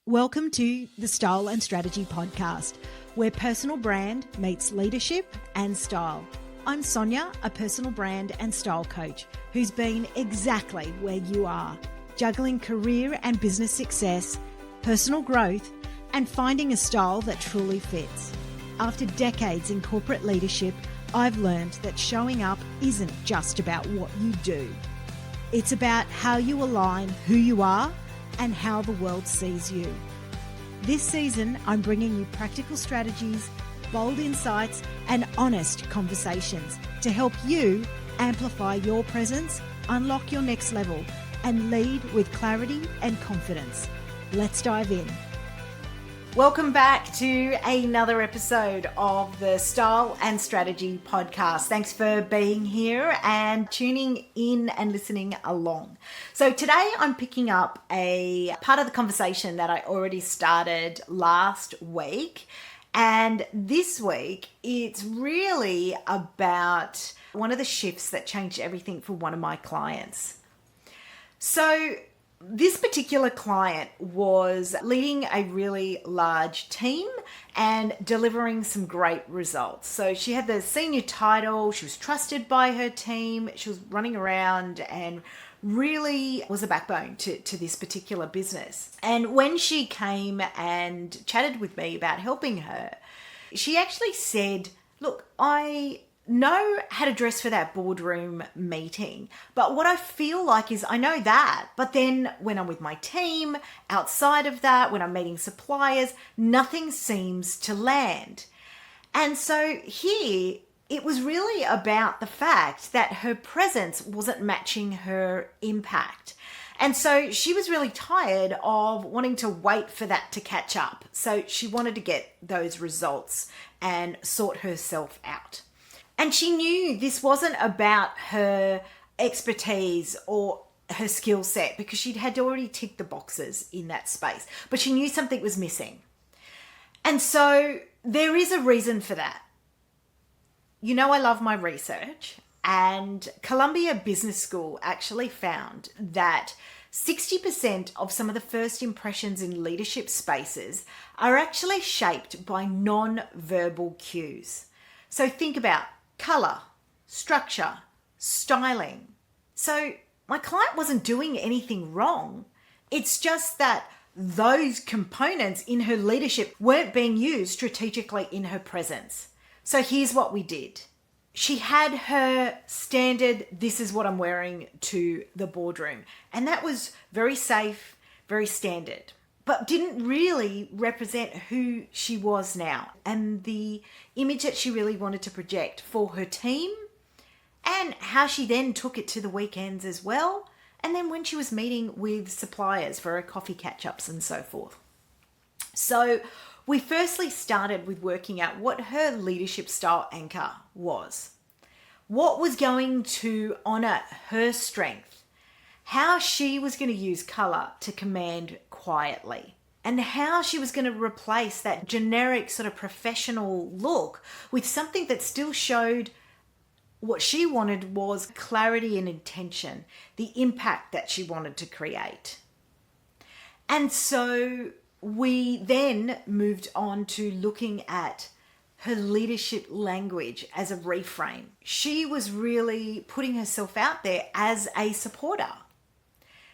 Welcome to the Style and Strategy Podcast, where personal brand meets leadership and style. I'm Sonya, a personal brand and style coach who's been exactly where you are, juggling career and business success, personal growth, and finding a style that truly fits. After decades in corporate leadership, I've learned that showing up isn't just about what you do. It's about how you align who you are and how the world sees you. This season, I'm bringing you practical strategies, bold insights, and honest conversations to help you amplify your presence, unlock your next level, and lead with clarity and confidence. Let's dive in. Welcome back to another episode of the Style and Strategy Podcast. Thanks for being here and tuning in and listening along. So today I'm picking up a part of the conversation that I already started last week. And this week, it's really about one of the shifts that changed everything for one of my clients. So this particular client was leading a really large team and delivering some great results. So she had the senior title, she was trusted by her team, she was running around and really was a backbone to this particular business. And when she came and chatted with me about helping her, she actually said, look, I know how to dress for that boardroom meeting, but what I feel like is I know that, but then when I'm with my team, outside of that, when I'm meeting suppliers, nothing seems to land. And so here, it was really about the fact that her presence wasn't matching her impact. And so she was really tired of wanting to wait for that to catch up. So she wanted to get those results and sort herself out. And she knew this wasn't about her expertise or her skill set because she'd had already ticked the boxes in that space, but she knew something was missing. And so there is a reason for that. You know, I love my research, and Columbia Business School actually found that 60% of some of the first impressions in leadership spaces are actually shaped by non-verbal cues. So think about color, structure, styling. So my client wasn't doing anything wrong. It's just that those components in her leadership weren't being used strategically in her presence. So here's what we did. She had her standard, this is what I'm wearing to the boardroom. And that was very safe, very standard, but didn't really represent who she was now and the image that she really wanted to project for her team and how she then took it to the weekends as well. And then when she was meeting with suppliers for her coffee catch-ups and so forth. So we firstly started with working out what her leadership style anchor was. What was going to honor her strength, how she was going to use color to command quietly, and how she was going to replace that generic sort of professional look with something that still showed what she wanted was clarity and intention, the impact that she wanted to create. And so we then moved on to looking at her leadership language as a reframe. She was really putting herself out there as a supporter,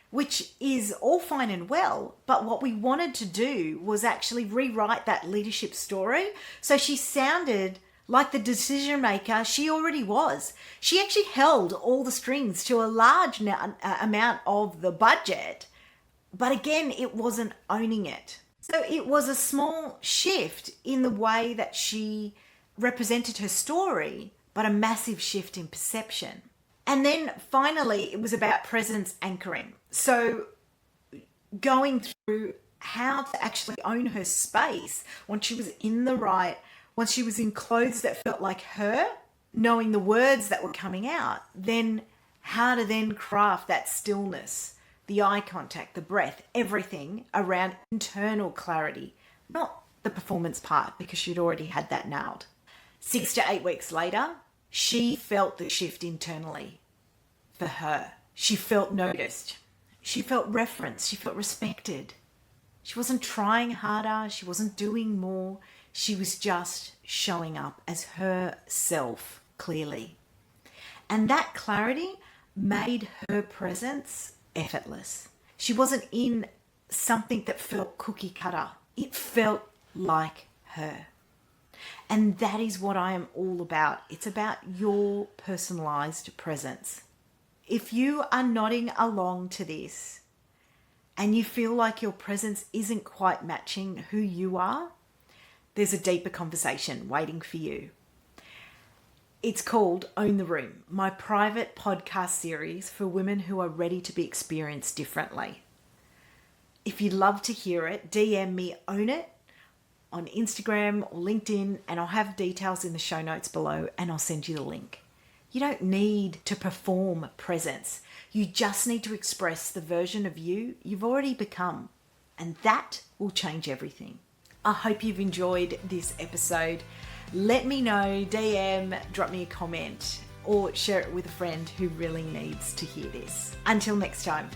which is all fine and well, but what we wanted to do was actually rewrite that leadership story so she sounded like the decision maker she already was. She actually held all the strings to a large amount of the budget, but again, it wasn't owning it. So it was a small shift in the way that she represented her story, but a massive shift in perception. And then finally, it was about presence anchoring. So going through how to actually own her space once she was in the right, once she was in clothes that felt like her, knowing the words that were coming out, then how to then craft that stillness, the eye contact, the breath, everything around internal clarity, not the performance part because she'd already had that nailed. 6 to 8 weeks later, she felt the shift internally for her. She felt noticed. She felt referenced. She felt respected. She wasn't trying harder. She wasn't doing more. She was just showing up as herself clearly. And that clarity made her presence effortless. She wasn't in something that felt cookie cutter. It felt like her. And that is what I am all about. It's about your personalized presence. If you are nodding along to this and you feel like your presence isn't quite matching who you are, there's a deeper conversation waiting for you. It's called Own the Room, my private podcast series for women who are ready to be experienced differently. If you'd love to hear it, DM me Own It on Instagram or LinkedIn, and I'll have details in the show notes below, and I'll send you the link. You don't need to perform presence. You just need to express the version of you you've already become, and that will change everything. I hope you've enjoyed this episode. Let me know, DM, drop me a comment, or share it with a friend who really needs to hear this. Until next time,